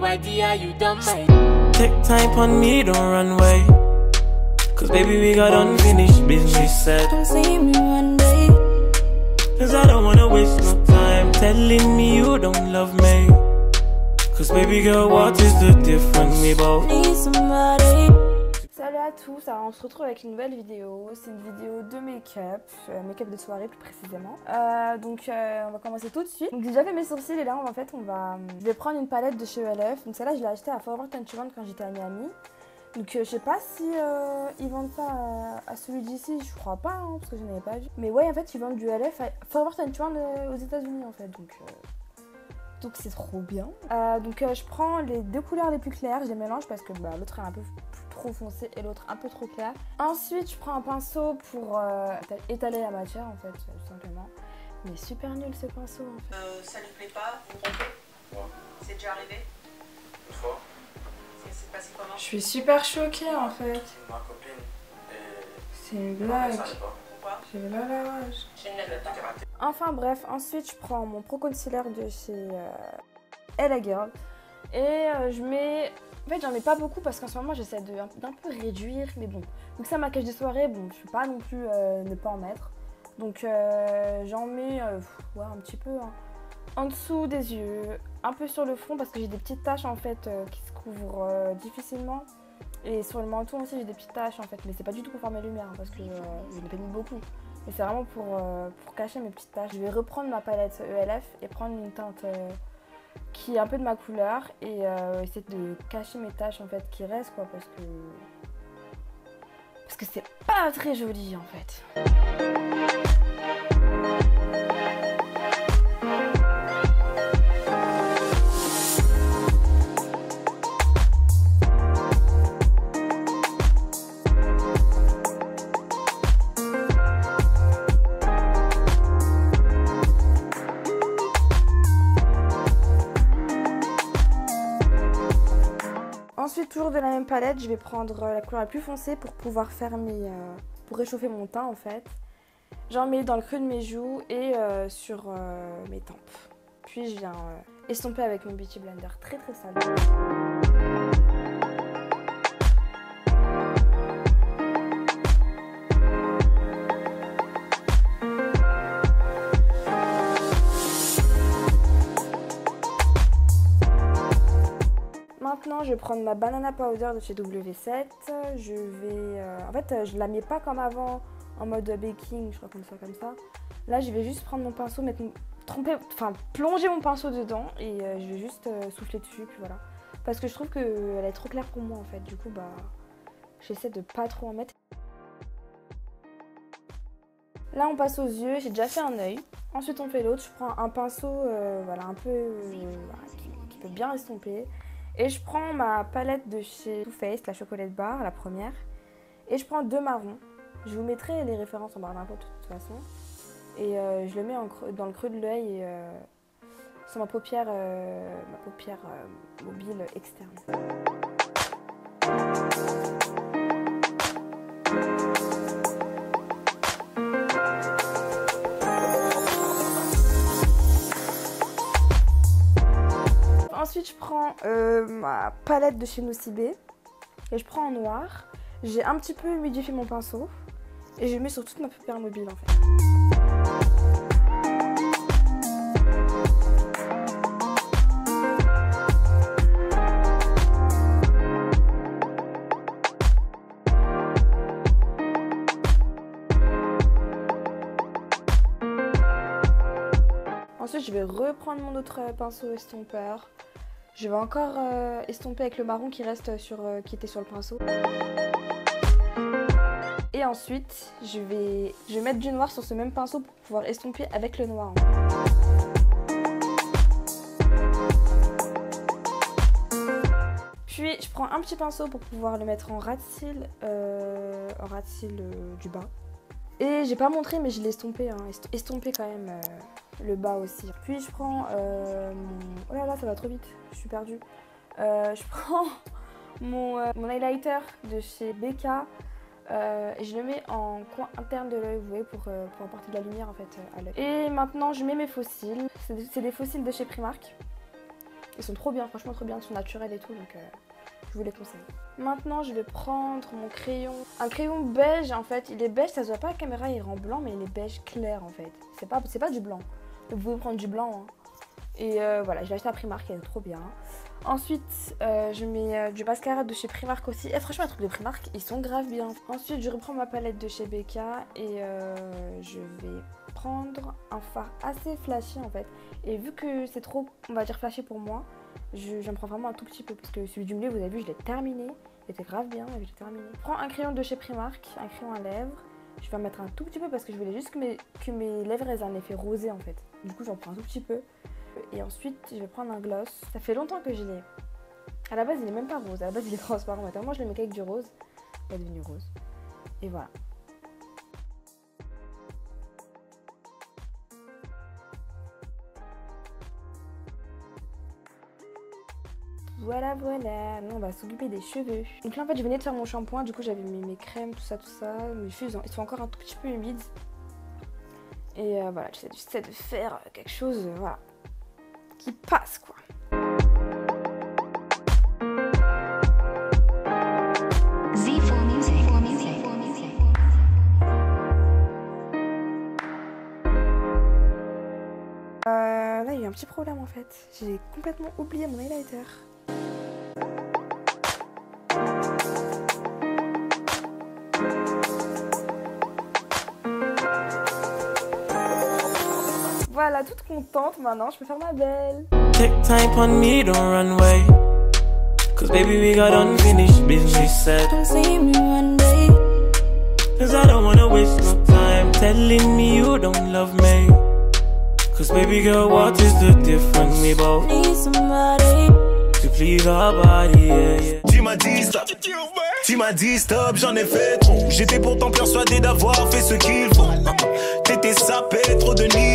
idea you done my. Take time on me, don't run away. Cause baby we got unfinished business said. Come see me one day. Cause I don't wanna waste no time telling me you don't love me. Cause baby girl, what is the difference? We both Need somebody. Salut à tous, alors on se retrouve avec une nouvelle vidéo, c'est une vidéo de make-up, make-up de soirée plus précisément. On va commencer tout de suite. Donc j'ai déjà fait mes sourcils et là je vais prendre une palette de chez ELF. Donc celle-là je l'ai achetée à Forever 21 quand j'étais à Miami. Donc je sais pas si ils vendent ça à celui d'ici, je crois pas hein, parce que je n'avais pas vu. Mais ouais en fait ils vendent du ELF à Forever 21 aux États-Unis en fait donc c'est trop bien. Je prends les deux couleurs les plus claires, je les mélange parce que l'autre est un peu trop foncé et l'autre un peu trop clair. Ensuite je prends un pinceau pour étaler la matière en fait tout simplement. Mais super nul ce pinceau en fait. Ça lui plaît pas, vous rompez? Ouais. C'est déjà arrivé? Une fois, C'est passé comment? Je suis super choquée en fait. ma copine C'est une et blague. ça pas. Pourquoi? J'ai la rage. Je ne l'aime pas. Enfin bref, ensuite je prends mon Pro Concealer de chez Ella Girl et je mets... En fait j'en mets pas beaucoup parce qu'en ce moment j'essaie d'un peu réduire mais bon. Donc ça maquillage de soirée, bon je suis pas non plus ne pas en mettre. Donc j'en mets ouais, un petit peu hein. En dessous des yeux, un peu sur le front parce que j'ai des petites taches en fait qui se couvrent difficilement. Et sur le menton aussi j'ai des petites taches en fait, mais c'est pas du tout pour faire mes lumières hein, parce que je ne pénite beaucoup. Mais c'est vraiment pour cacher mes petites taches. Je vais reprendre ma palette ELF et prendre une teinte qui est un peu de ma couleur et essayer de cacher mes taches en fait qui restent quoi parce que c'est pas très joli en fait. Ensuite, toujours de la même palette, je vais prendre la couleur la plus foncée pour pouvoir faire pour réchauffer mon teint en fait. J'en mets dans le creux de mes joues et sur mes tempes. Puis je viens estomper avec mon Beauty Blender très sale. Maintenant, je vais prendre ma Banana Powder de chez W7. Je vais... en fait, je la mets pas comme avant, en mode baking, je crois comme ça. Là, je vais juste prendre mon pinceau, plonger mon pinceau dedans et je vais juste souffler dessus, puis voilà. Parce que je trouve qu'elle est trop claire pour moi, en fait. Du coup, j'essaie de pas trop en mettre. Là, on passe aux yeux. J'ai déjà fait un œil. Ensuite, on fait l'autre. Je prends un pinceau, un peu... qui peut bien estomper. Et je prends ma palette de chez Too Faced, la chocolate bar, la première. Et je prends deux marrons. Je vous mettrai les références en barre d'infos de toute façon. Et je le mets dans le creux de l'œil et sur ma paupière mobile externe. Ensuite, je prends ma palette de chez Nocibé et je prends en noir. J'ai un petit peu humidifié mon pinceau et je le mets sur toute ma paupière mobile en fait. Ensuite, je vais reprendre mon autre pinceau estompeur. Je vais encore estomper avec le marron qui reste qui était sur le pinceau. Et ensuite, je vais mettre du noir sur ce même pinceau pour pouvoir estomper avec le noir. Puis, je prends un petit pinceau pour pouvoir le mettre en ras de cils, du bas. Et j'ai pas montré, mais je l'ai estompé, hein, estompé quand même le bas aussi. Puis je prends oh là là, ça va trop vite, je suis perdue. Je prends mon highlighter de chez BK et je le mets en coin interne de l'œil, vous voyez, pour apporter de la lumière en fait à l'œil. Et maintenant, je mets mes faux cils. C'est des faux cils de chez Primark. Ils sont trop bien, franchement trop bien, ils sont naturels et tout, donc je vous les conseille. Maintenant, je vais prendre mon crayon. Un crayon beige, en fait. Il est beige, ça se voit pas à la caméra, il rend blanc, mais il est beige clair, en fait. C'est pas du blanc. Vous pouvez prendre du blanc. Hein. Et voilà, je l'ai acheté à Primark, elle est trop bien. Ensuite, je mets du mascara de chez Primark aussi. Et franchement, les trucs de Primark, ils sont grave bien. Ensuite, je reprends ma palette de chez BK et je vais prendre un fard assez flashy, en fait. Et vu que c'est trop, on va dire, flashy pour moi, j'en prends vraiment un tout petit peu. Parce que celui du Mlet, vous avez vu, je l'ai terminé. Il était grave bien, je l'ai terminé. Je prends un crayon de chez Primark, un crayon à lèvres. Je vais en mettre un tout petit peu parce que je voulais juste que mes lèvres aient un effet rosé, en fait. Du coup, j'en prends un tout petit peu. Et ensuite, je vais prendre un gloss. Ça fait longtemps que je l'ai. À la base, il est même pas rose. À la base, il est transparent. Mais moi, je le mets qu'avec du rose. Il est devenu rose. Et voilà. Voilà, voilà. Maintenant, on va s'occuper des cheveux. Donc là, en fait, je venais de faire mon shampoing. Du coup, j'avais mis mes crèmes, tout ça. Mes cheveux, ils sont encore un tout petit peu humides. Et voilà, j'essaie de faire quelque chose, voilà, qui passe, quoi. Là, il y a eu un petit problème, en fait. J'ai complètement oublié mon highlighter. Voilà, toute contente maintenant, je peux faire ma belle. Take time on me, don't run away. Cause baby, we got unfinished business said. Don't see me one day. Cause I don't wanna waste no time telling me you don't love me. Cause baby girl, what is the difference? We both Need somebody. to please our body, yeah, yeah. Tu m'as dit stop, j'en ai fait trop. J'étais pourtant persuadé d'avoir fait ce qu'il faut. T'étais sapé, trop de nids.